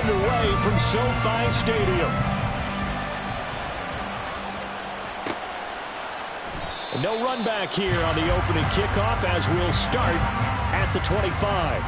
underway from SoFi Stadium. And no run back here on the opening kickoff as we'll start at the 25.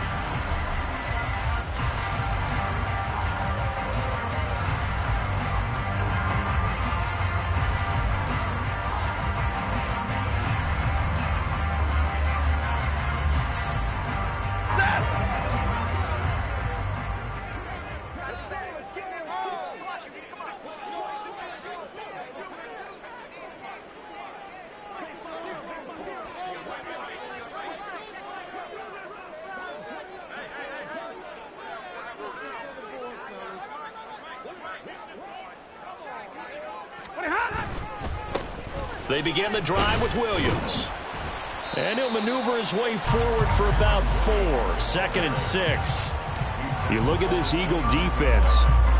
They begin the drive with Williams. And he'll maneuver his way forward for about 4. 2nd and 6. You look at this Eagle defense.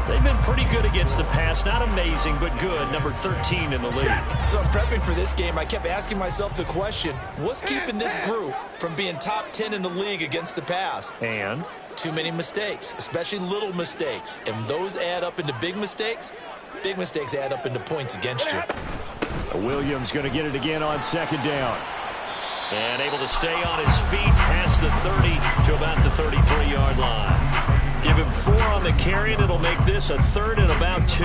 They've been pretty good against the pass. Not amazing, but good. Number 13 in the league. So I'm prepping for this game. I kept asking myself the question, what's keeping this group from being top 10 in the league against the pass? And? Too many mistakes, especially little mistakes. And those add up into big mistakes. Big mistakes add up into points against you. Williams going to get it again on 2nd down. And able to stay on his feet past the 30 to about the 33-yard line. Give him 4 on the carry, and it'll make this a 3rd and about 2.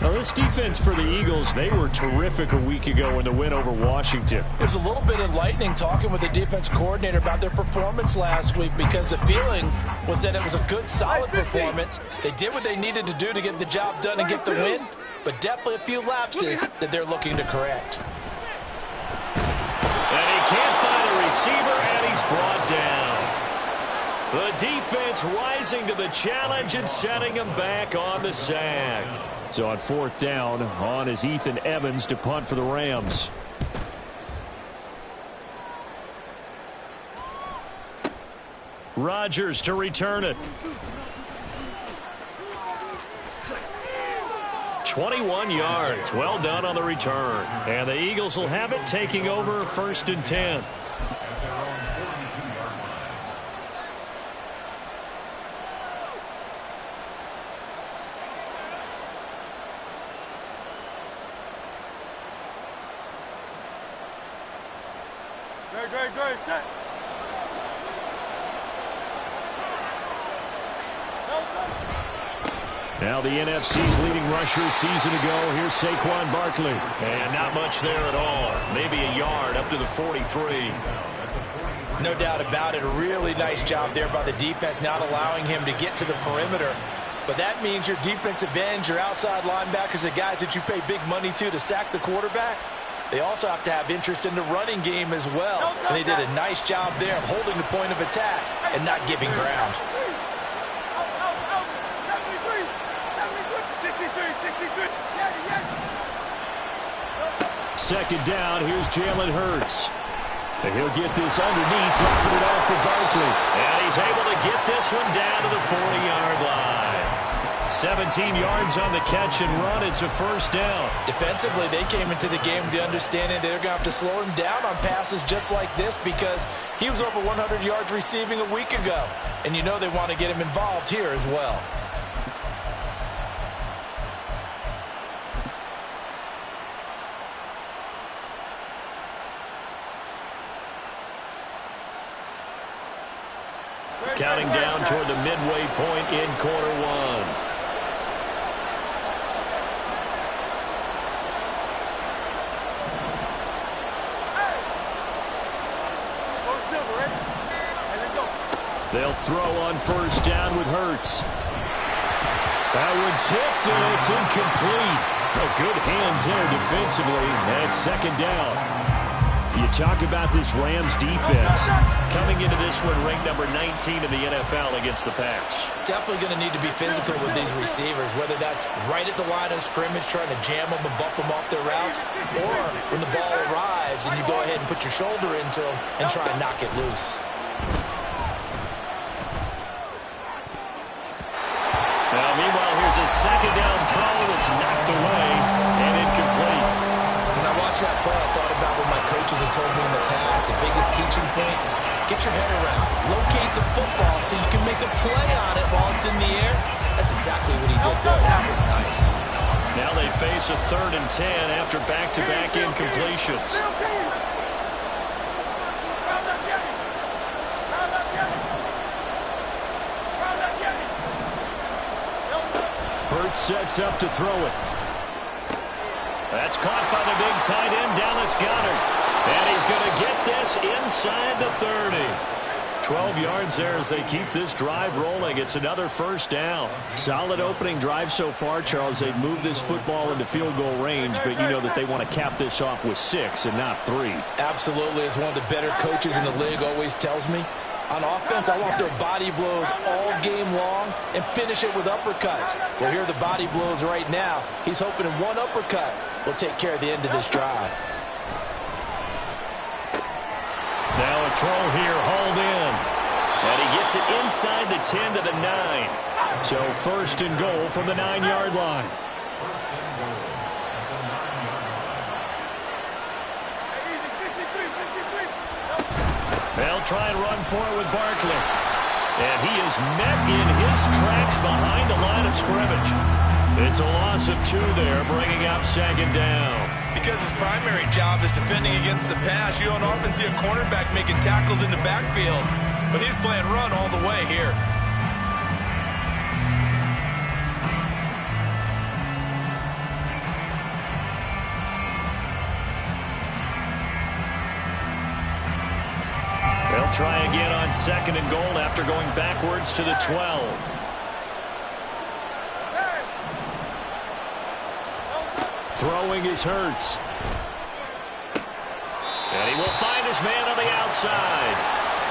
Now, this defense for the Eagles, they were terrific a week ago in the win over Washington. It was a little bit enlightening talking with the defense coordinator about their performance last week because the feeling was that it was a good, solid performance. They did what they needed to do to get the job done and get the win, but definitely a few lapses that they're looking to correct. And he can't find a receiver, and he's brought down. The defense rising to the challenge and setting him back on the sack. So on 4th down, on is Ethan Evans to punt for the Rams. Rodgers to return it. 21 yards. Well done on the return. And the Eagles will have it, taking over 1st and 10. Great, set. Now the NFC's leading rusher a season ago. Here's Saquon Barkley. And not much there at all. Maybe a yard up to the 43. No doubt about it. A really nice job there by the defense, not allowing him to get to the perimeter. But that means your defensive ends, your outside linebackers, the guys that you pay big money to sack the quarterback, they also have to have interest in the running game as well. And they did a nice job there of holding the point of attack and not giving ground. 2nd down, here's Jalen Hurts. And he'll get this underneath, dropping it off for Barkley. And he's able to get this one down to the 40-yard line. 17 yards on the catch and run. It's a 1st down. Defensively, they came into the game with the understanding they're going to have to slow him down on passes just like this because he was over 100 yards receiving a week ago. And you know they want to get him involved here as well. Counting down toward the midway point in quarter 1. They'll throw on 1st down with Hurts. That one tipped, and it's incomplete. Oh, good hands there defensively. And 2nd down. You talk about this Rams defense. Coming into this one, ranked number 19 in the NFL against the pass. Definitely going to need to be physical with these receivers, whether that's right at the line of scrimmage, trying to jam them and bump them off their routes, or when the ball arrives and you go ahead and put your shoulder into them and try and knock it loose. Now, meanwhile, here's a 2nd down throw that's knocked away and incomplete. When I watched that play, I thought about what my coaches had told me in the past. The biggest teaching point, get your head around, locate the football so you can make a play on it while it's in the air. That's exactly what he did there. That was nice. Now they face a 3rd and 10 after back-to-back incompletions. Hurts sets up to throw it. That's caught by the big tight end, Dallas Goedert. And he's going to get this inside the 30. 12 yards there as they keep this drive rolling. It's another first down. Solid opening drive so far, Charles. They've moved this football into field goal range, but you know that they want to cap this off with 6 and not 3. Absolutely. As one of the better coaches in the league always tells me, on offense, I want their body blows all game long and finish it with uppercuts. Well, here are the body blows right now. He's hoping in one uppercut will take care of the end of this drive. Now a throw here, hauled in. And he gets it inside the 10 to the 9. So 1st and goal from the 9-yard line. They'll try and run for it with Barkley. And he is met in his tracks behind the line of scrimmage. It's a loss of 2 there, bringing up 2nd down. Because his primary job is defending against the pass, you don't often see a cornerback making tackles in the backfield. But he's playing run all the way here. They'll try again on 2nd and goal after going backwards to the 12. Throwing is Hurts. And he will find his man on the outside.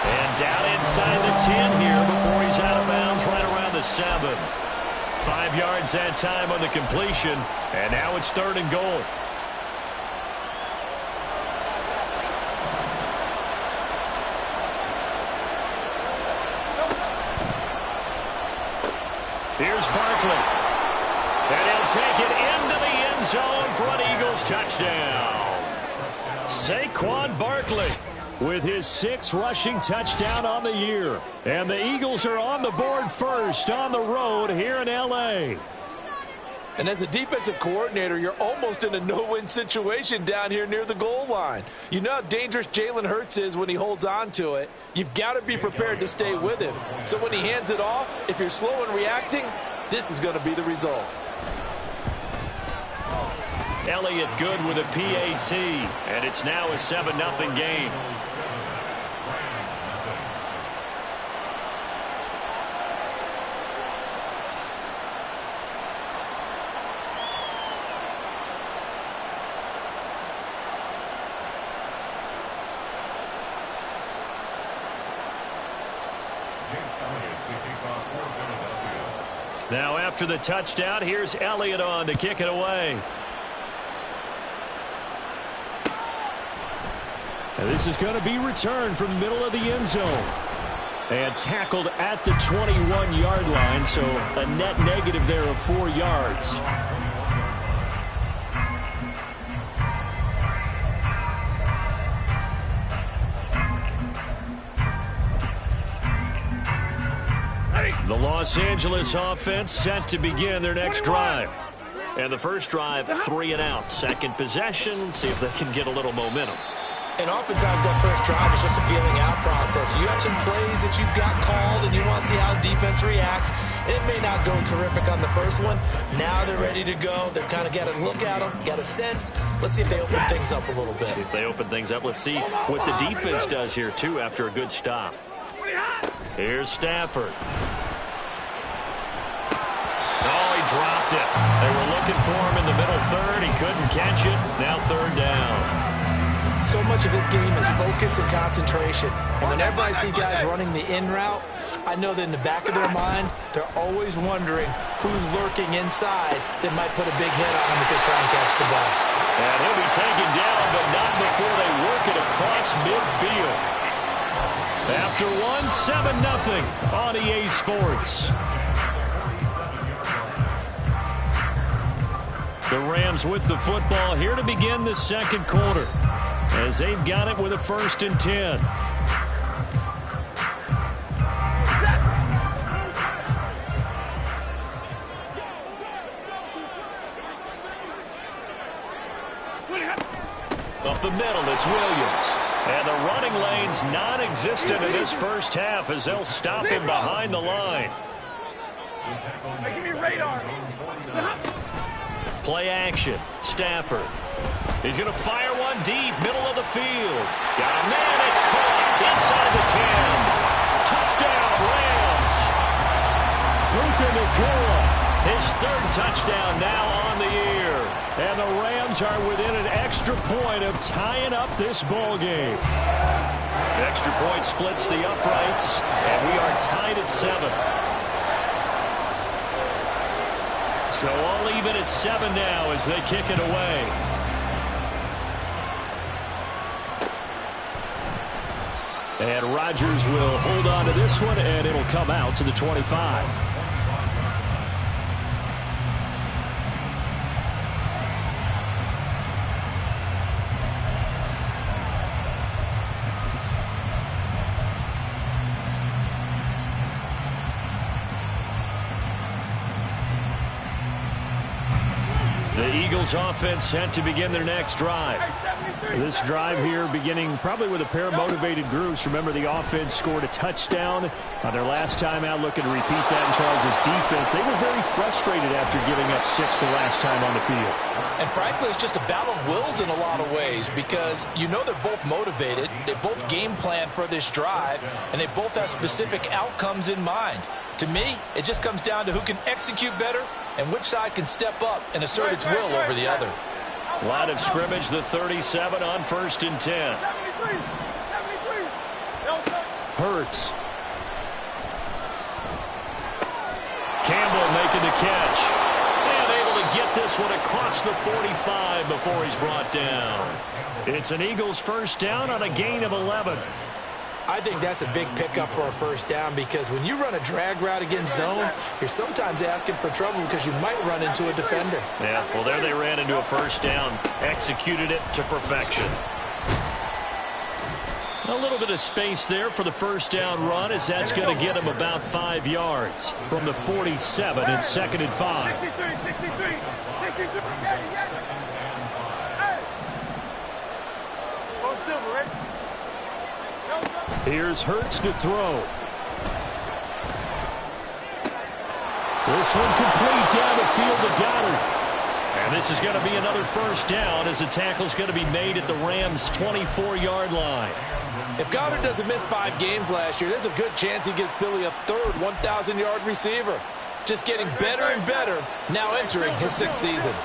And down inside the 10 here before he's out of bounds right around the 7. 5 yards that time on the completion. And now it's 3rd and goal. Here's Barkley. And he'll take it into the end zone for an Eagles touchdown. Saquon Barkley with his 6th rushing touchdown on the year. And the Eagles are on the board first on the road here in L.A. And as a defensive coordinator, you're almost in a no-win situation down here near the goal line. You know how dangerous Jalen Hurts is when he holds on to it. You've got to be prepared to stay with him. So when he hands it off, if you're slow in reacting, this is going to be the result. Elliott good with a PAT, and it's now a 7-0 game. Now after the touchdown, here's Elliott on to kick it away. And this is going to be returned from the middle of the end zone. And tackled at the 21-yard line, so a net negative there of 4 yards. The Los Angeles offense set to begin their next drive. And the first drive, 3 and out. Second possession, see if they can get a little momentum. And oftentimes that first drive is just a feeling out process. You have some plays that you've got called and you want to see how defense reacts. It may not go terrific on the first one. Now they're ready to go. They've kind of got to look at them, got a sense. Let's see if they open things up a little bit. See if they open things up. Let's see what the defense does here, too, after a good stop. Here's Stafford. Oh, he dropped it. They were looking for him in the middle third. He couldn't catch it. Now 3rd down. So much of this game is focus and concentration. And whenever I see guys running the in route, I know that in the back of their mind, they're always wondering who's lurking inside that might put a big hit on them as they try and catch the ball. And he'll be taken down, but not before they work it across midfield. After 7-0 on EA Sports. The Rams with the football here to begin the second quarter, as they've got it with a 1st and 10. Up the middle, it's Williams. And the running lane's non-existent in this first half as they'll stop him behind the line. Hey, give me radar. Play action. Stafford. He's going to fire one deep, middle of the field. Got a man, it's caught inside the 10. Touchdown, Rams. Puka Nacua, his third touchdown now on the year. And the Rams are within an extra point of tying up this ball game. The extra point splits the uprights, and we are tied at 7. So all even at 7 now as they kick it away. And Rodgers will hold on to this one, and it'll come out to the 25. The Eagles offense set to begin their next drive. This drive here beginning probably with a pair of motivated groups. Remember, the offense scored a touchdown on their last time out, looking to repeat that in Charles' defense. They were very frustrated after giving up 6 the last time on the field. And frankly, it's just a battle of wills in a lot of ways because you know they're both motivated. They both game plan for this drive, and they both have specific outcomes in mind. To me, it just comes down to who can execute better and which side can step up and assert its will over the other. Line of scrimmage, the 37 on 1st and 10. Hurts. Campbell making the catch. And able to get this one across the 45 before he's brought down. It's an Eagles first down on a gain of 11. I think that's a big pickup for a first down because when you run a drag route against zone, you're sometimes asking for trouble because you might run into a defender. Yeah, well, there they ran into a first down, executed it to perfection. A little bit of space there for the first down run as that's going to get him about 5 yards from the 47 and 2nd and 5. 63. Go Silver, right? Here's Hurts to throw. This one complete down the field to Goddard. And this is going to be another first down as the tackle's going to be made at the Rams' 24-yard line. If Goddard doesn't miss 5 games last year, there's a good chance he gives Philly a third 1,000-yard receiver. Just getting better and better, now entering his 6th season.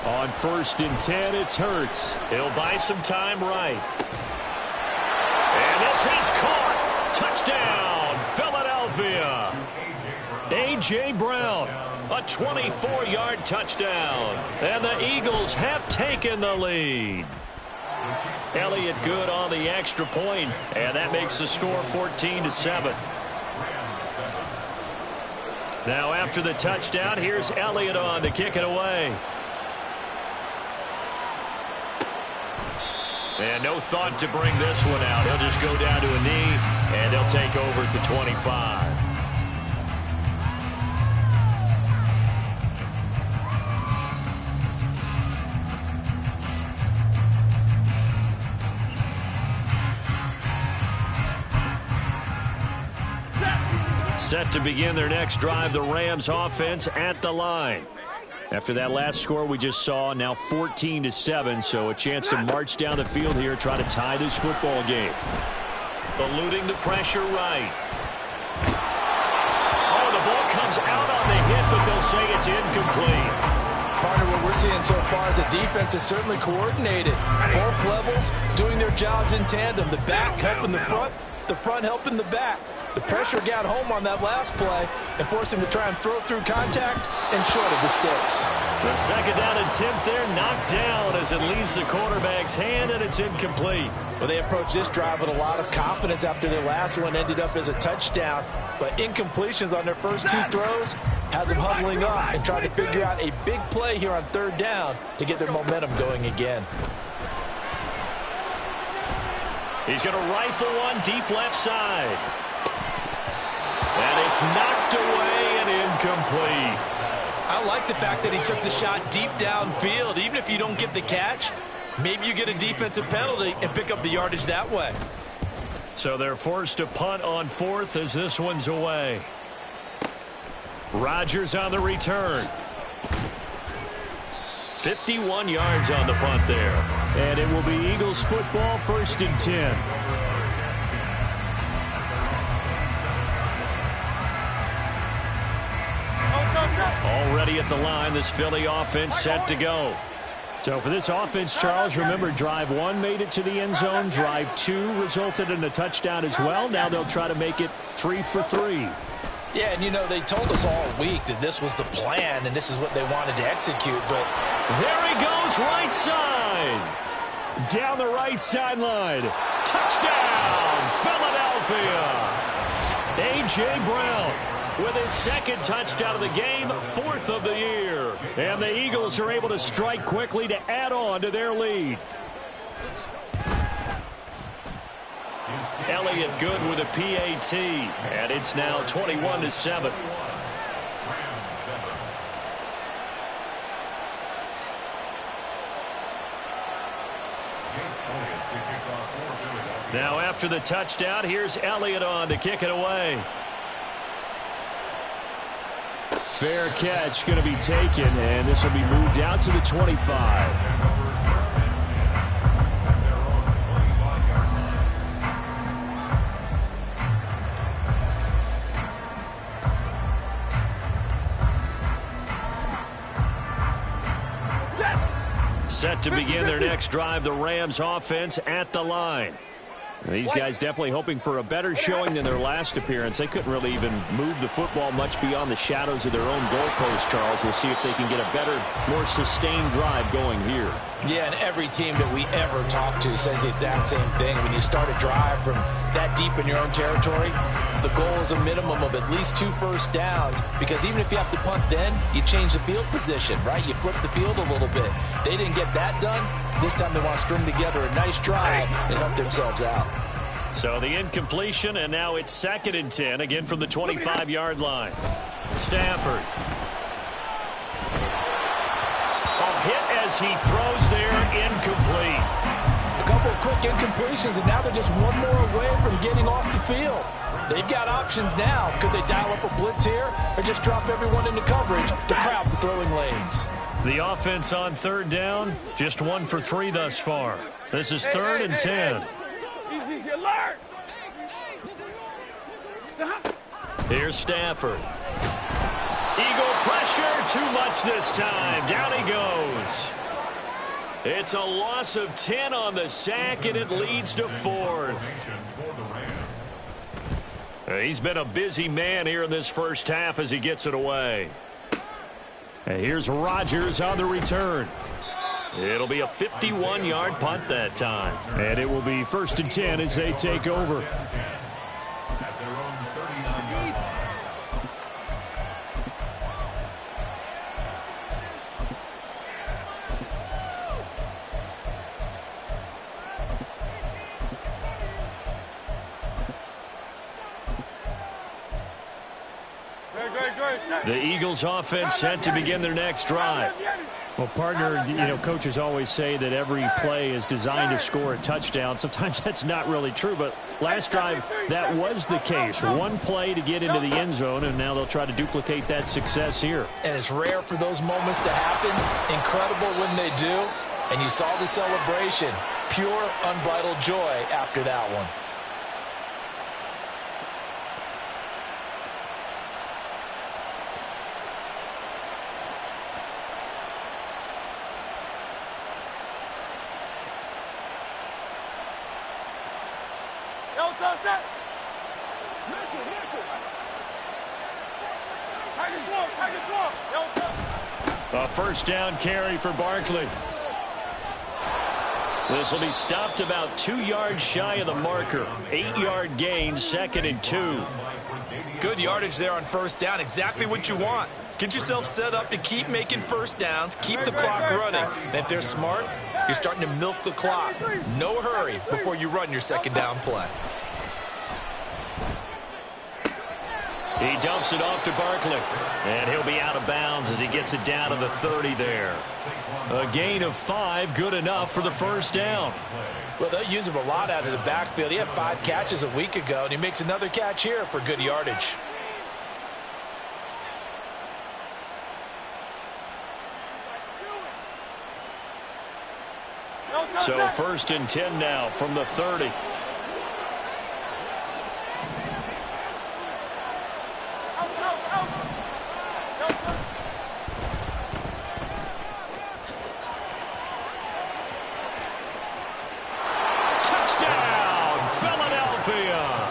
On 1st and 10, it's Hurts. He'll buy some time right. And this is caught. Touchdown, Philadelphia. A.J. Brown, a 24-yard touchdown. And the Eagles have taken the lead. Elliott good on the extra point, and that makes the score 14-7. Now after the touchdown, here's Elliott on to kick it away. And no thought to bring this one out. He'll just go down to a knee, and they'll take over at the 25. Set to begin their next drive, the Rams offense at the line. After that last score we just saw, now 14-7, so a chance to march down the field here, try to tie this football game. Eluding the pressure right. Oh, the ball comes out on the hit, but they'll say it's incomplete. Partner, what we're seeing so far is the defense is certainly coordinated. Both levels doing their jobs in tandem. The back helping the front helping the back. The pressure got home on that last play and forced him to try and throw through contact and short of the sticks. The 2nd down attempt there knocked down as it leaves the quarterback's hand, and it's incomplete. Well, they approached this drive with a lot of confidence after their last one ended up as a touchdown. But incompletions on their first 2 throws has them huddling up and trying to figure out a big play here on 3rd down to get their momentum going again. He's going to rifle one deep left side. It's knocked away and incomplete. I like the fact that he took the shot deep downfield. Even if you don't get the catch, maybe you get a defensive penalty and pick up the yardage that way. So they're forced to punt on 4th as this one's away. Rodgers on the return. 51 yards on the punt there. And it will be Eagles football, 1st and 10. Already at the line, this Philly offense set to go. So for this offense, Charles, remember, drive 1 made it to the end zone. Drive 2 resulted in a touchdown as well. Now they'll try to make it 3 for 3. Yeah, and you know, they told us all week that this was the plan and this is what they wanted to execute, but there he goes, right side. Down the right sideline. Touchdown, Philadelphia. A.J. Brown with his 2nd touchdown of the game, 4th of the year. And the Eagles are able to strike quickly to add on to their lead. Elliott good with a PAT, and it's now 21-7. Now after the touchdown, here's Elliott on to kick it away. Fair catch going to be taken, and this will be moved out to the 25. Set to begin their next drive, the Rams offense at the line. These guys definitely hoping for a better showing than their last appearance. They couldn't really even move the football much beyond the shadows of their own goalpost, Charles. We'll see if they can get a better, more sustained drive going here. Yeah, and every team that we ever talk to says the exact same thing. When you start a drive from that deep in your own territory, the goal is a minimum of at least 2 first downs, because even if you have to punt then, you change the field position, right? You flip the field a little bit. They didn't get that done. This time they want to string together a nice drive and help themselves out. So the incompletion, and now it's 2nd and 10, again from the 25-yard line. Stafford. A hit as he throws there, incomplete. A couple of quick incompletions, and now they're just one more away from getting off the field. They've got options now. Could they dial up a blitz here or just drop everyone into coverage to crowd the throwing lanes? The offense on 3rd down, just 1 for 3 thus far. This is 3rd and 10. Easy, alert! Here's Stafford. Eagle pressure, too much this time. Down he goes. It's a loss of 10 on the sack, and it leads to 4th. He's been a busy man here in this first half as he gets it away. And here's Rodgers on the return. It'll be a 51-yard punt that time. And it will be 1st and 10 as they take over. The Eagles offense set to begin their next drive. Well, partner, you know, coaches always say that every play is designed to score a touchdown. Sometimes that's not really true, but last drive, that was the case. One play to get into the end zone, and now they'll try to duplicate that success here. And it's rare for those moments to happen. Incredible when they do. And you saw the celebration. Pure, unbridled joy after that one. A first down carry for Barkley. This will be stopped about 2 yards shy of the marker. 8-yard gain, 2nd and 2. Good yardage there on first down. Exactly what you want. Get yourself set up to keep making first downs, keep the clock running. And if they're smart, you're starting to milk the clock. No hurry before you run your second down play. He dumps it off to Barkley. And he'll be out of bounds as he gets it down to the 30 there. A gain of 5, good enough for the first down. Well, they'll use him a lot out of the backfield. He had 5 catches a week ago, and he makes another catch here for good yardage. So 1st and 10 now from the 30. Touchdown, Philadelphia.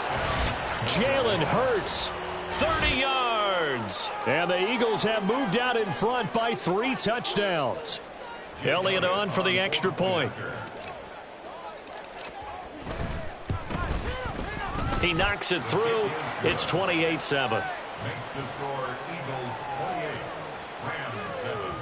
Jalen Hurts, 30 yards. And the Eagles have moved out in front by 3 touchdowns. Elliott on for the extra point. He knocks it through. It's 28-7. Makes the score Eagles 28, Rams 7.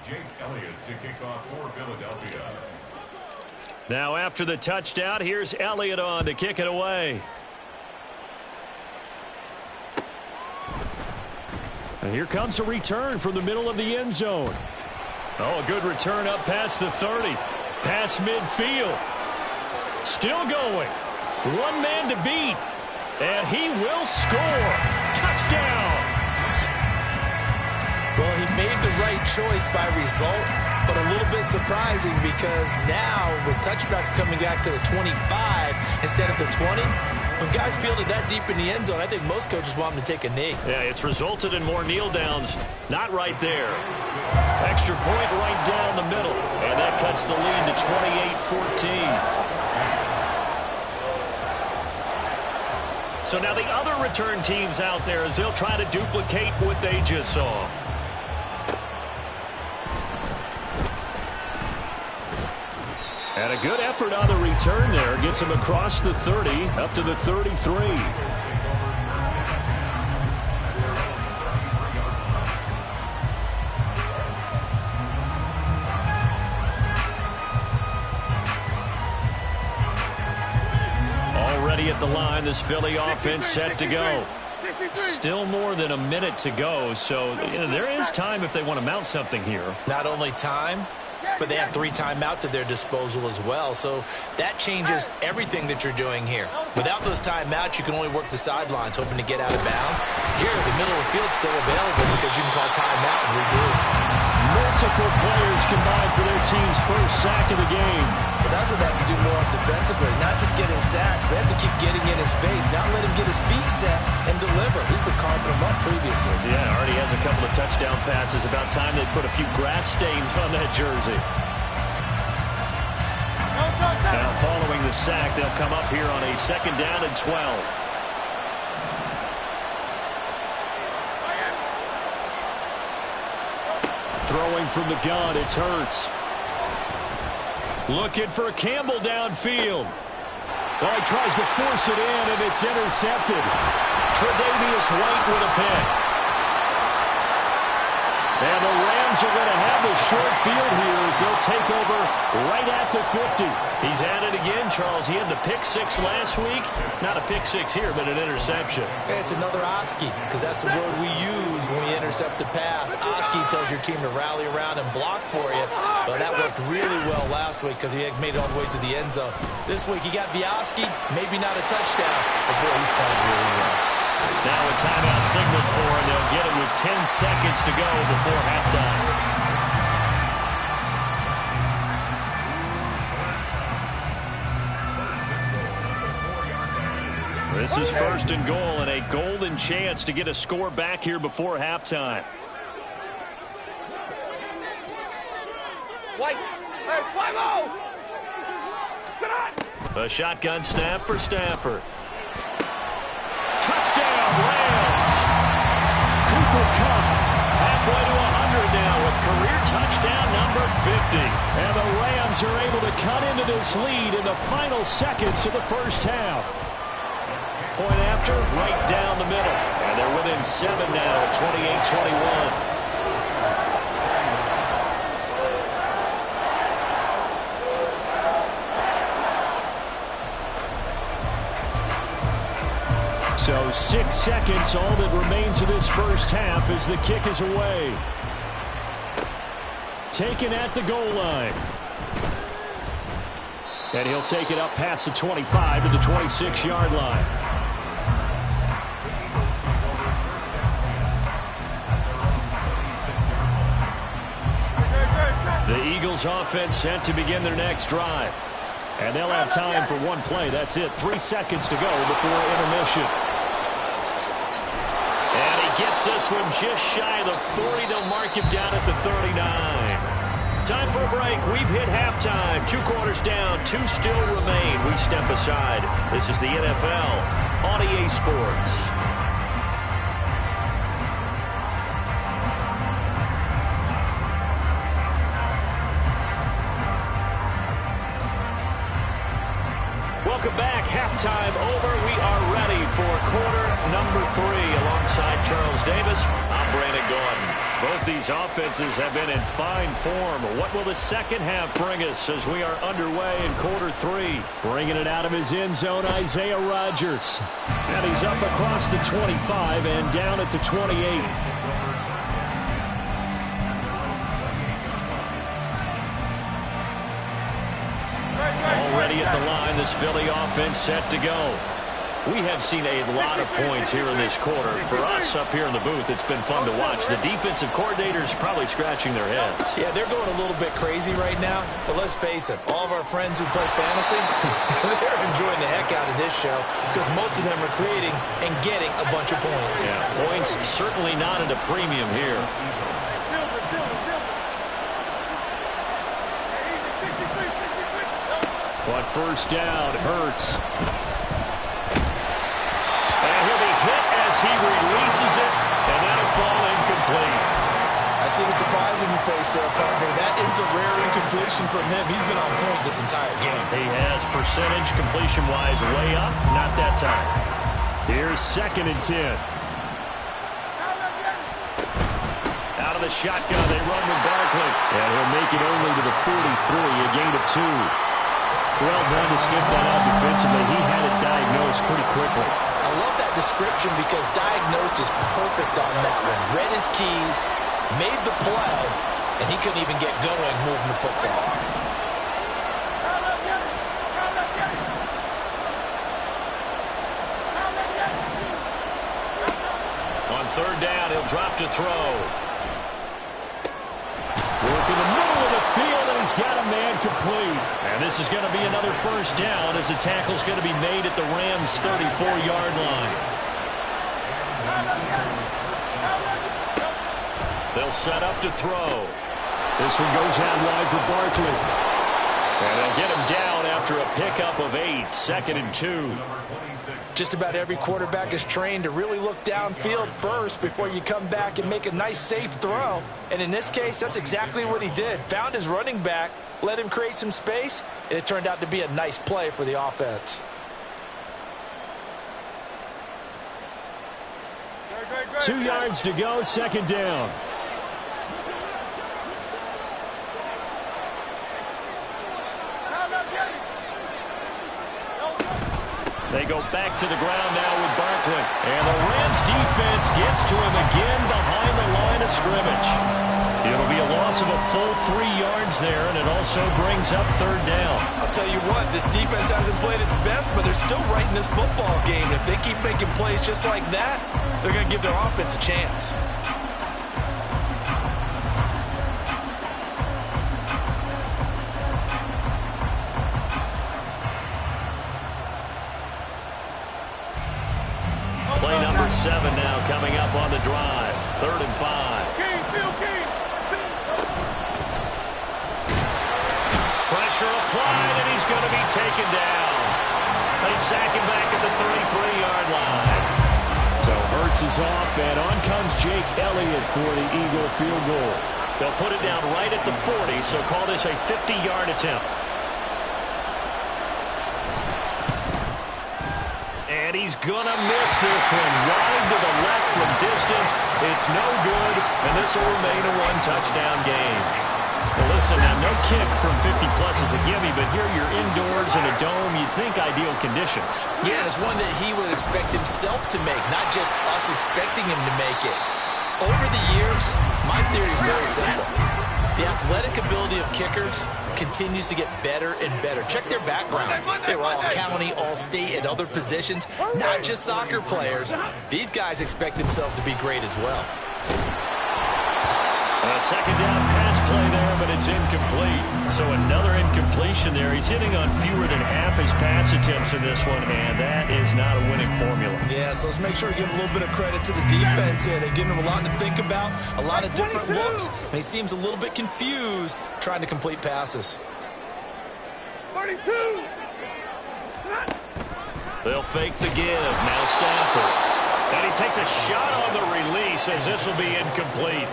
Jake Elliott to kick off for Philadelphia. Now after the touchdown, here's Elliott on to kick it away. And here comes a return from the middle of the end zone. Oh, a good return up past the 30. Past midfield. Still going. One man to beat. And he will score. Touchdown. Well, he made the right choice by result, but a little bit surprising because now with touchbacks coming back to the 25 instead of the 20, when guys fielded that deep in the end zone, I think most coaches want them to take a knee. Yeah, it's resulted in more kneel downs. Not right there. Extra point right down the middle. And that cuts the lead to 28-14. So now the other return teams out there as they'll try to duplicate what they just saw. And a good effort on the return there. Gets him across the 30, up to the 33. Already at the line, this Philly offense set to go. Still more than a minute to go, so there is time if they want to mount something here. Not only time, but they have 3 timeouts at their disposal as well. So that changes everything that you're doing here. Without those timeouts, you can only work the sidelines, hoping to get out of bounds. Here, the middle of the field's still available because you can call timeout and regroup. Multiple players combined for their team's first sack of the game. But that's what they have to do more defensively, not just getting sacks, but they have to keep getting in his face, not let him get his feet set and deliver. He's been carving them up previously. Yeah, already has a couple of touchdown passes. About time they put a few grass stains on that jersey. Now following the sack, they'll come up here on a 2nd down and 12. Throwing from the gun, it's Hurts. Looking for Campbell downfield. Well, he tries to force it in, and it's intercepted. Tre'Davious White with a pick. And the Rams are going to have the short field here as they'll take over right at the 50. He's at it again, Charles. He had the pick 6 last week. Not a pick 6 here, but an interception. Hey, it's another Oski, because that's the word we use when we intercept a pass. Oski tells your team to rally around and block for you. But that worked really well last week because he had made it all the way to the end zone. This week he got the Oski, maybe not a touchdown, but boy, he's playing really well. Now a timeout signaled for, and they'll get it with 10 seconds to go before halftime. This is 1st and goal and a golden chance to get a score back here before halftime. White. Hey, 5-0. Get on. A shotgun snap for Stafford. Touchdown, Rams. Cooper Kupp halfway to 100 now with career touchdown number 50. And the Rams are able to cut into this lead in the final seconds of the first half. Point after, right down the middle. And they're within and 7 now, 28-21. So 6 seconds, all that remains of this first half as the kick is away. Taken at the goal line. And he'll take it up past the 25 to the 26-yard line. The Eagles offense set to begin their next drive. And they'll have time for one play. That's it. 3 seconds to go before intermission. And he gets this one just shy of the 40. They'll mark him down at the 39. Time for a break. We've hit halftime. 2 quarters down. 2 still remain. We step aside. This is the NFL on EA Sports. Welcome back. Halftime over. We are ready for quarter number 3. Alongside Charles Davis, I'm Brandon Gordon. Both these offenses have been in fine form. What will the second half bring us as we are underway in quarter 3? Bringing it out of his end zone, Isaiah Rodgers. And he's up across the 25 and down at the 28. Already at the line, this Philly offense set to go. We have seen a lot of points here in this quarter. For us up here in the booth, it's been fun to watch. The defensive coordinators probably scratching their heads. Yeah, they're going a little bit crazy right now. But let's face it, all of our friends who play fantasy, they're enjoying the heck out of this show because most of them are creating and getting a bunch of points. Yeah, points certainly not at a premium here. On first down, Hurts. And he'll be hit as he releases it, and that'll fall incomplete. I see the surprise in your face there, partner. That is a rare incompletion from him. He's been on point this entire game. He has percentage completion-wise way up, not that time. Here's 2nd and 10. Out of the shotgun, they run with Barkley. And he'll make it only to the 43, a gain of 2. Well done to sniff that out defensively. He had it diagnosed pretty quickly. I love that description because diagnosed is perfect on that one. Read his keys, made the play, and he couldn't even get going moving the football. On 3rd down, he'll drop to throw. Work in the middle of the field, and he's got a man complete. And this is going to be another first down as the tackle's going to be made at the Rams' 34-yard line. They'll set up to throw. This one goes out wide for Barkley. And they'll get him down after a pickup of 8, 2nd and 2. Just about every quarterback is trained to really look downfield first before you come back and make a nice, safe throw. And in this case, that's exactly what he did. Found his running back, let him create some space, and it turned out to be a nice play for the offense. Great. 2 yards to go, 2nd down. They go back to the ground now with Barkley. And the Rams defense gets to him again behind the line of scrimmage. It'll be a loss of a full 3 yards there, and it also brings up 3rd down. I'll tell you what, this defense hasn't played its best, but they're still right in this football game. If they keep making plays just like that, they're going to give their offense a chance. Play number 7 now coming up on the drive. 3rd and 5. Pressure applied, and he's going to be taken down. They sack him back at the 33-yard line. So Hurts is off, and on comes Jake Elliott for the Eagle field goal. They'll put it down right at the 40, so call this a 50-yard attempt. And he He's going to miss this one. Wide to the left from distance. It's no good, and this will remain a one-touchdown game. Well, listen, now no kick from 50-plus is a gimme, but here you're indoors in a dome. You'd think ideal conditions. Yeah, and it's one that he would expect himself to make, not just us expecting him to make it. Over the years, my theory is very simple. The athletic ability of kickers continues to get better and better. Check their backgrounds. They were all county, all state, and other positions, not just soccer players. These guys expect themselves to be great as well. A second down pass play there, but it's incomplete. So another incompletion there. He's hitting on fewer than half his pass attempts in this one, and that is not a winning formula. Yeah, so let's make sure we give a little bit of credit to the defense here. They're giving him a lot to think about, a lot of different looks, and he seems a little bit confused trying to complete passes. 32. They'll fake the give. Now Stafford. And he takes a shot on the release as this will be incomplete.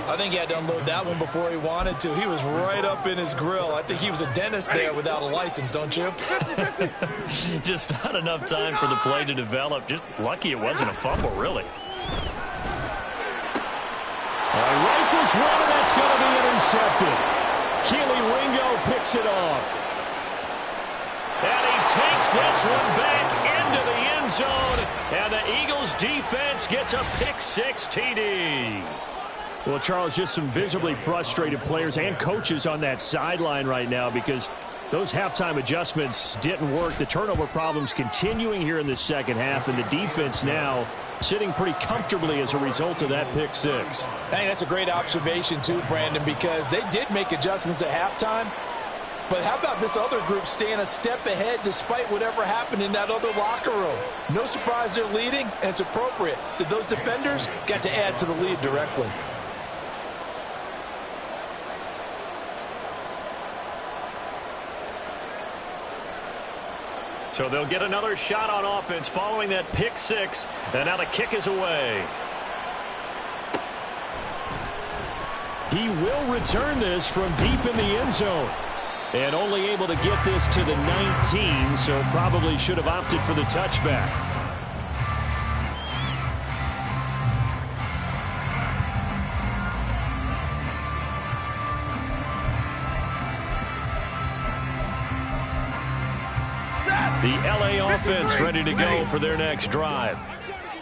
I think he had to unload that one before he wanted to. He was right up in his grill. I think he was a dentist there without a license, don't you? Just not enough time for the play to develop. Just lucky it wasn't a fumble, really. Rifles one, and that's going to be intercepted. Keely Ringo picks it off. And he takes this one back into the end zone. And the Eagles defense gets a pick-6 TD. Well, Charles, just some visibly frustrated players and coaches on that sideline right now because those halftime adjustments didn't work. The turnover problems continuing here in the second half, and the defense now sitting pretty comfortably as a result of that pick-6. I think that's a great observation too, Brandon, because they did make adjustments at halftime. But how about this other group staying a step ahead despite whatever happened in that other locker room? No surprise they're leading, and it's appropriate that those defenders got to add to the lead directly. So they'll get another shot on offense following that pick-6, and now the kick is away. He will return this from deep in the end zone. And only able to get this to the 19, so probably should have opted for the touchback. The LA offense ready to go for their next drive.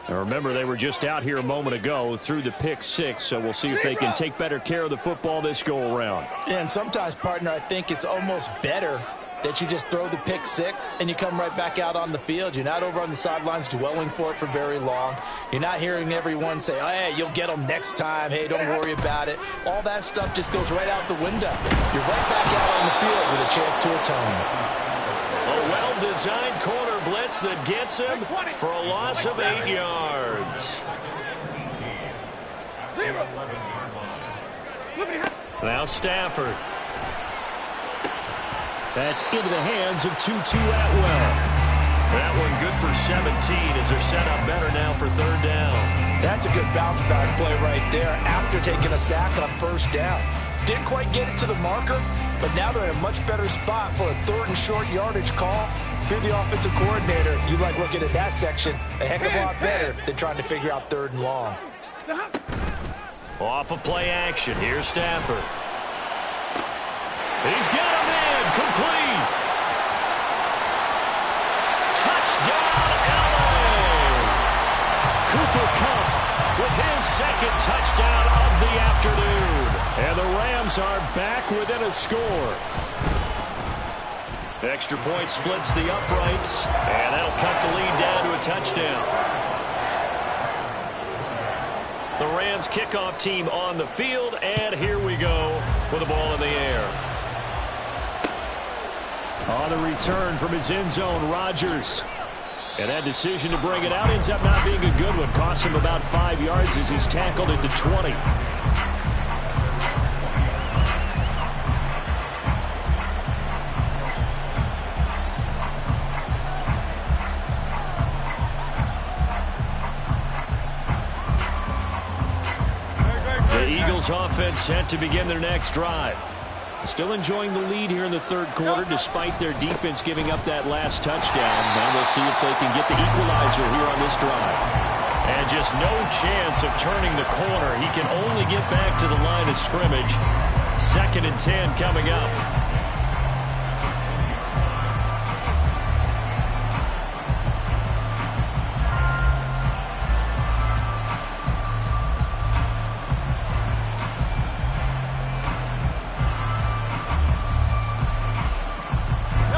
Now remember, they were just out here a moment ago through the pick-6, so we'll see if they can take better care of the football this go-around. Yeah, and sometimes, partner, I think it's almost better that you just throw the pick-6 and you come right back out on the field. You're not over on the sidelines dwelling for it for very long. You're not hearing everyone say, oh, hey, you'll get them next time. Hey, don't worry about it. All that stuff just goes right out the window. You're right back out on the field with a chance to atone. A well-designed corner blitz that gets him for a loss of 8 yards. Now Stafford. That's into the hands of Tutu Atwell. That one good for 17 as they're set up better now for third down. That's a good bounce back play right there after taking a sack on first down. Didn't quite get it to the marker, but now they're in a much better spot for a third and short yardage call. If you're the offensive coordinator, you like looking at that section a heck of a lot better than trying to figure out third and long. Off of play action, here's Stafford. He's got him in, complete. Touchdown, LA! Cooper Kupp with his second touchdown of the afternoon. And the Rams are back within a score. Extra point splits the uprights, and that'll cut the lead down to a touchdown. The Rams kickoff team on the field, and here we go with the ball in the air. On the return from his end zone, Rodgers. And that decision to bring it out ends up not being a good one. Costs him about 5 yards as he's tackled at the 20. The Eagles offense set to begin their next drive. Still enjoying the lead here in the third quarter despite their defense giving up that last touchdown. Now we'll see if they can get the equalizer here on this drive. And just no chance of turning the corner. He can only get back to the line of scrimmage. 2nd and 10 coming up.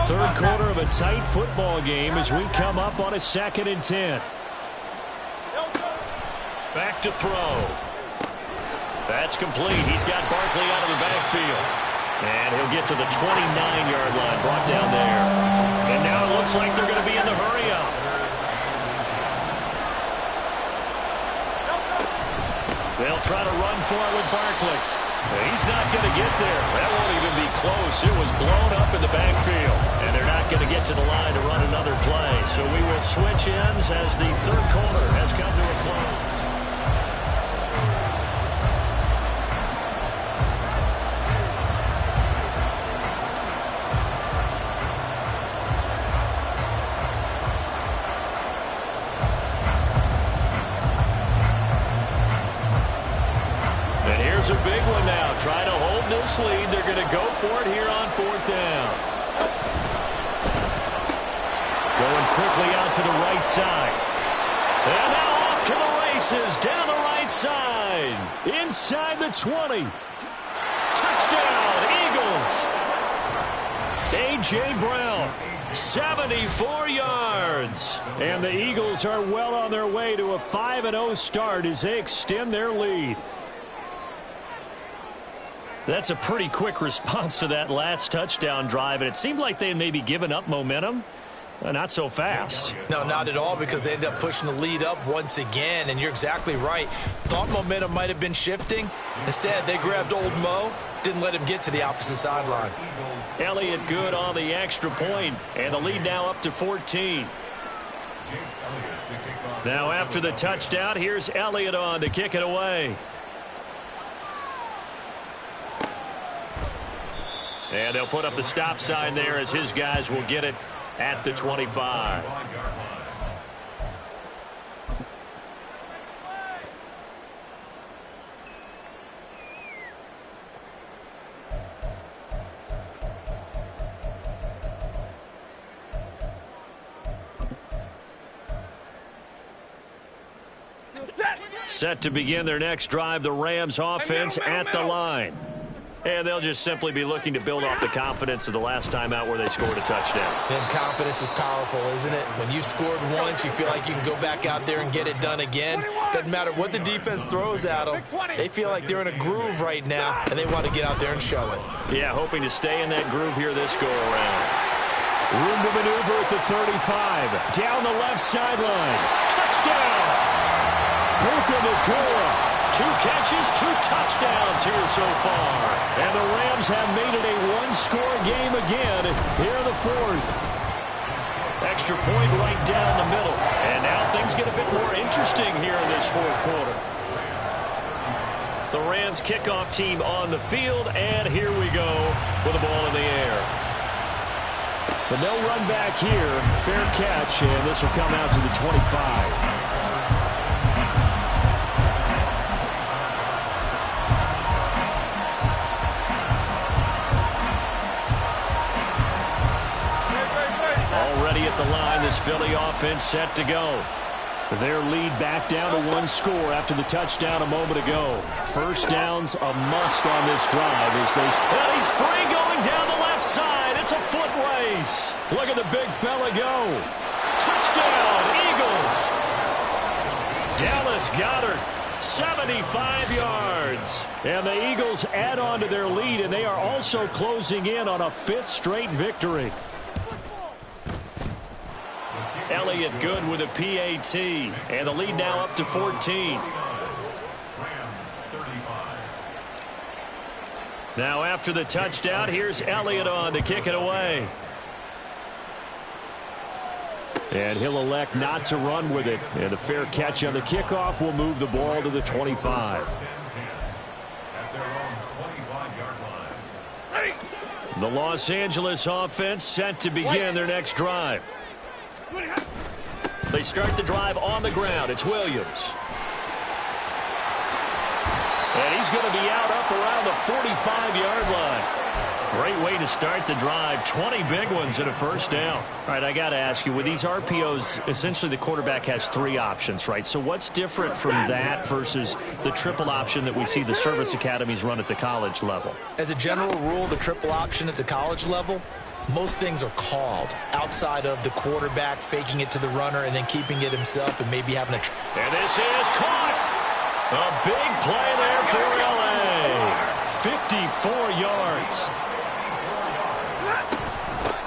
Third quarter of a tight football game as we come up on a 2nd and 10. Back to throw. That's complete. He's got Barkley out of the backfield. And he'll get to the 29-yard line, brought down there. And now it looks like they're going to be in the hurry-up. They'll try to run for it with Barkley. He's not going to get there. That won't even be close. It was blown up in the backfield. And they're not going to get to the line to run another play. So we will switch ends as the third quarter has come to a close. A big one now. Trying to hold this lead. They're going to go for it here on 4th down. Going quickly out to the right side. And now off to the races. Down the right side. Inside the 20. Touchdown, Eagles. A.J. Brown, 74 yards. And the Eagles are well on their way to a 5-0 start as they extend their lead. That's a pretty quick response to that last touchdown drive, and it seemed like they had maybe given up momentum. Not so fast. No, not at all, because they end up pushing the lead up once again, and you're exactly right. Thought momentum might have been shifting. Instead, they grabbed old Mo, didn't let him get to the opposite sideline. Elliott good on the extra point, and the lead now up to 14. Now after the touchdown, here's Elliott on to kick it away. And they'll put up the stop sign there as his guys will get it at the 25. Set to begin their next drive, the Rams offense at the line. And they'll just simply be looking to build off the confidence of the last time out where they scored a touchdown. And confidence is powerful, isn't it? When you've scored once, you feel like you can go back out there and get it done again. Doesn't matter what the defense throws at them. They feel like they're in a groove right now, and they want to get out there and show it. Yeah, hoping to stay in that groove here this go-around. Room to maneuver at the 35. Down the left sideline. Touchdown! Puka Nacua. 2 catches, 2 touchdowns here so far. And the Rams have made it a one-score game again here in the 4th. Extra point right down the middle. And now things get a bit more interesting here in this 4th quarter. The Rams kickoff team on the field, and here we go with the ball in the air. But no run back here. Fair catch, and this will come out to the 25. At the line, this Philly offense set to go. Their lead back down to 1 score after the touchdown a moment ago. First down's a must on this drive as they... And he's free going down the left side. It's a foot race. Look at the big fella go. Touchdown, Eagles. Dallas Goedert, 75 yards. And the Eagles add on to their lead, and they are also closing in on a 5th straight victory. Elliott good with a PAT, and the lead now up to 14. Now after the touchdown, here's Elliott on to kick it away. And he'll elect not to run with it. And a fair catch on the kickoff will move the ball to the 25. At their own 25-yard line. The Los Angeles offense set to begin their next drive. They start the drive on the ground. It's Williams. And he's going to be out up around the 45-yard line. Great way to start the drive. 20 big ones and a first down. All right, I got to ask you, with these RPOs, essentially the quarterback has 3 options, right? So what's different from that versus the triple option that we see the service academies run at the college level? As a general rule, the triple option at the college level, most things are called outside of the quarterback faking it to the runner and then keeping it himself and maybe having a... And this is caught. A big play there for L.A. 54 yards.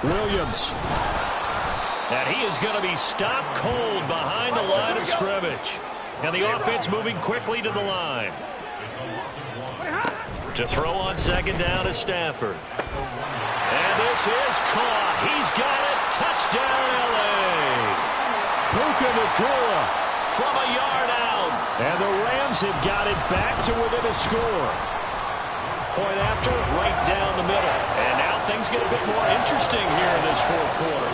Williams. And he is going to be stopped cold behind the line of scrimmage. And the offense moving quickly to the line. To throw on second down is Stafford. And this is caught. He's got it. Touchdown, L.A. Puka Nacua from a yard out. And the Rams have got it back to within a score. Point after, right down the middle. And now things get a bit more interesting here in this fourth quarter.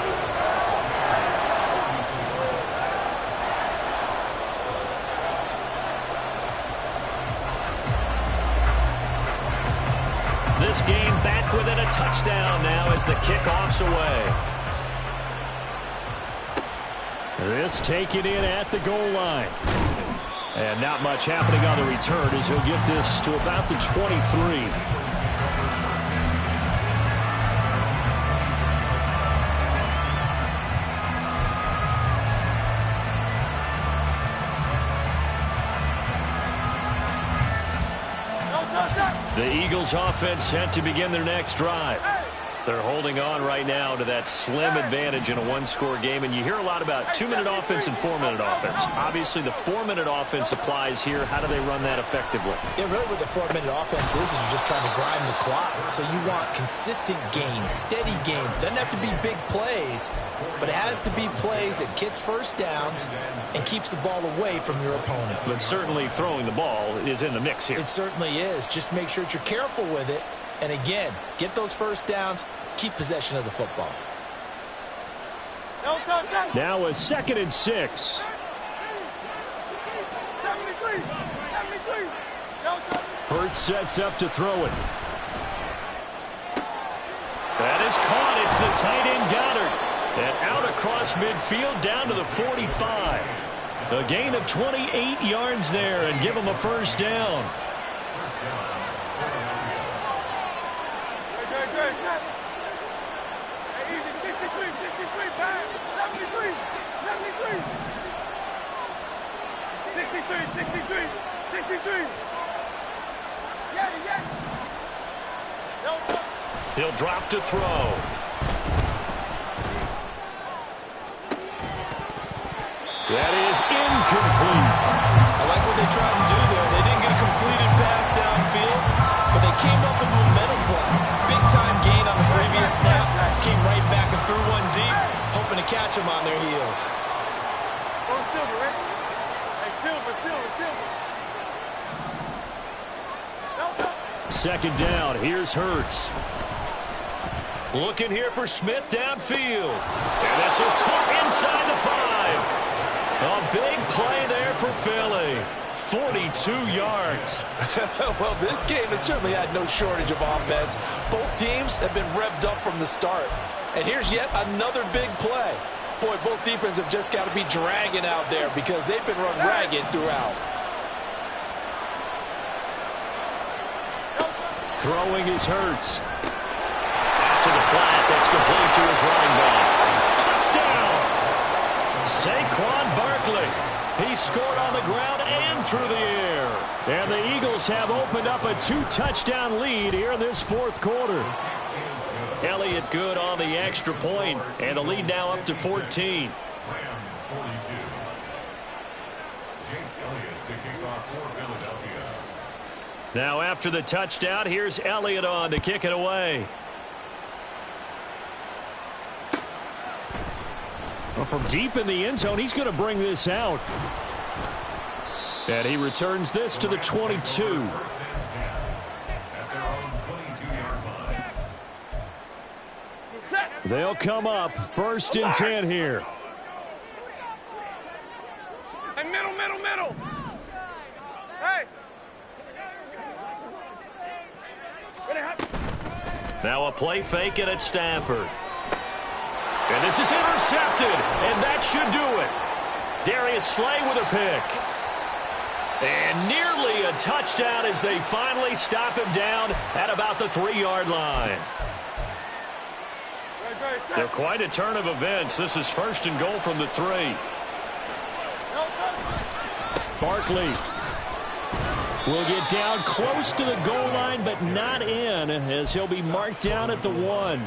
This game back within a touchdown now as the kickoff's away. This taken in at the goal line. And not much happening on the return as he'll get this to about the 23. The Eagles offense set to begin their next drive. They're holding on right now to that slim advantage in a one-score game. And you hear a lot about 2-minute offense and 4-minute offense. Obviously, the 4-minute offense applies here. How do they run that effectively? Yeah, really what the 4-minute offense is you're just trying to grind the clock. So you want consistent gains, steady gains. Doesn't have to be big plays, but it has to be plays that gets first downs and keeps the ball away from your opponent. But certainly throwing the ball is in the mix here. It certainly is. Just make sure that you're careful with it. And again, get those first downs, keep possession of the football. Now a 2nd and 6. Hurts sets up to throw it. That is caught. It's the tight end Goddard. And out across midfield down to the 45. A gain of 28 yards there and give him a first down. He'll drop to throw. That is incomplete. I like what they tried to do there. They didn't get a completed pass downfield, but they came up with momentum play. Big-time gain on the previous snap. Came right back and threw one deep, hoping to catch them on their heels. Second down. Here's Hurts. Looking here for Smith downfield. And this is caught inside the 5. A big play there for Philly. 42 yards. Well, this game has certainly had no shortage of offense. Both teams have been revved up from the start. And here's yet another big play. Boy, both defenses have just got to be dragging out there because they've been run ragged throughout. Throwing is Hurts. Out to the flat. That's complete to his running back. Touchdown! Saquon Barkley. He scored on the ground and through the air. And the Eagles have opened up a 2-touchdown lead here in this fourth quarter. Elliott good on the extra point, and the lead now up to 14. Rams 42. Jake Elliott to kick off for Philadelphia. Now after the touchdown, here's Elliott on to kick it away. Well, from deep in the end zone, he's going to bring this out. And he returns this to the 22. First and 10 at their own 22-yard line. They'll come up 1st and 10 here. Hey, middle. Hey. Now a play fake it at Stafford. And this is intercepted, and that should do it. Darius Slay with a pick. And nearly a touchdown as they finally stop him down at about the 3-yard line. They're quite a turn of events. This is 1st and goal from the 3. Barkley will get down close to the goal line, but not in, as he'll be marked down at the 1.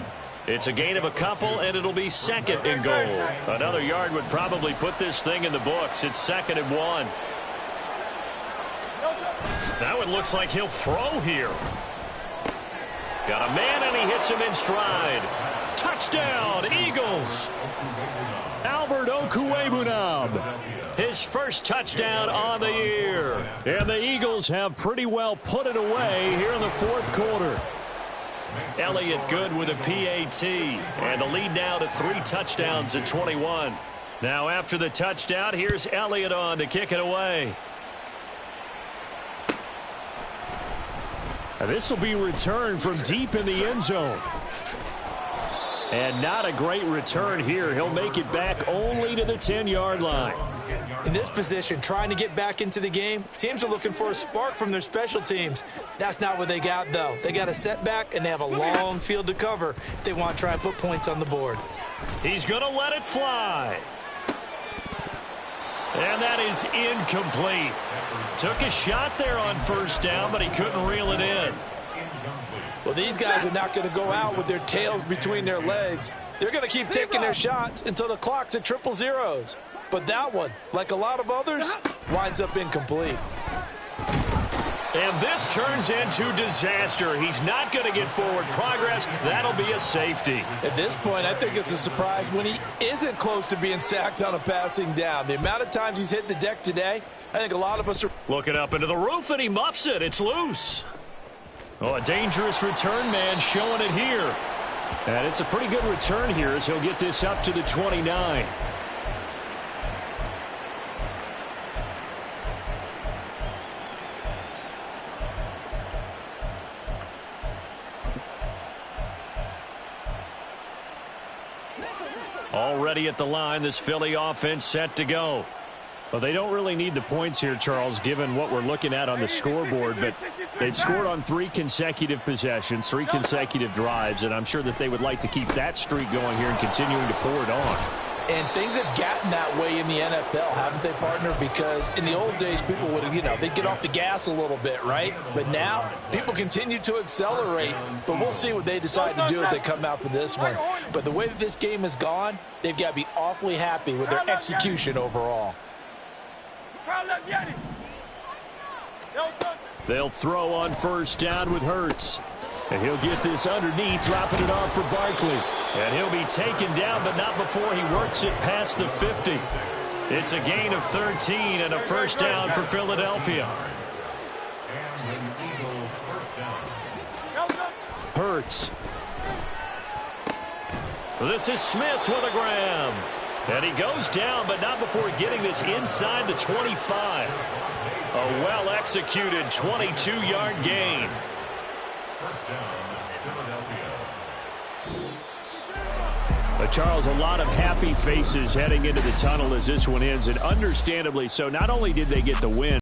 It's a gain of a couple, and it'll be 2nd and goal. Another yard would probably put this thing in the books. It's 2nd and 1. Now it looks like he'll throw here. Got a man, and he hits him in stride. Touchdown, Eagles. Albert Okwuegbunam. His first touchdown on the year. And the Eagles have pretty well put it away here in the 4th quarter. Elliott good with a PAT. And the lead now to 3 touchdowns at 21. Now after the touchdown, here's Elliott on to kick it away. This will be returned from deep in the end zone. And not a great return here. He'll make it back only to the 10-yard line. In this position, trying to get back into the game, teams are looking for a spark from their special teams. That's not what they got, though. They got a setback, and they have a long field to cover if they want to try and put points on the board. He's going to let it fly. And that is incomplete. Took a shot there on 1st down, but he couldn't reel it in. Well, these guys are not going to go out with their tails between their legs. They're going to keep taking their shots until the clock's at 000. But that one, like a lot of others, winds up incomplete. And this turns into disaster. He's not going to get forward progress. That'll be a safety. At this point, I think it's a surprise when he isn't close to being sacked on a passing down. The amount of times he's hit the deck today, I think a lot of us are looking up into the roof, and he muffs it. It's loose. Oh, a dangerous return man showing it here. And it's a pretty good return here as he'll get this up to the 29. Already at the line, this Philly offense set to go. Well, they don't really need the points here, Charles, given what we're looking at on the scoreboard, but they've scored on 3 consecutive possessions, 3 consecutive drives, and I'm sure that they would like to keep that streak going here and continuing to pour it on. And things have gotten that way in the NFL, haven't they, partner? Because in the old days, people would, they'd get off the gas a little bit, right? But now, people continue to accelerate. But we'll see what they decide to do as they come out for this one. But the way that this game has gone, they've got to be awfully happy with their execution overall. They'll throw on 1st down with Hurts. And he'll get this underneath, dropping it off for Barkley. And he'll be taken down, but not before he works it past the 50. It's a gain of 13 and a 1st down for Philadelphia. Hurts. This is Smith with a grab. And he goes down, but not before getting this inside the 25. A well-executed 22-yard gain. But Charles, a lot of happy faces heading into the tunnel as this one ends, and understandably so. Not only did they get the win,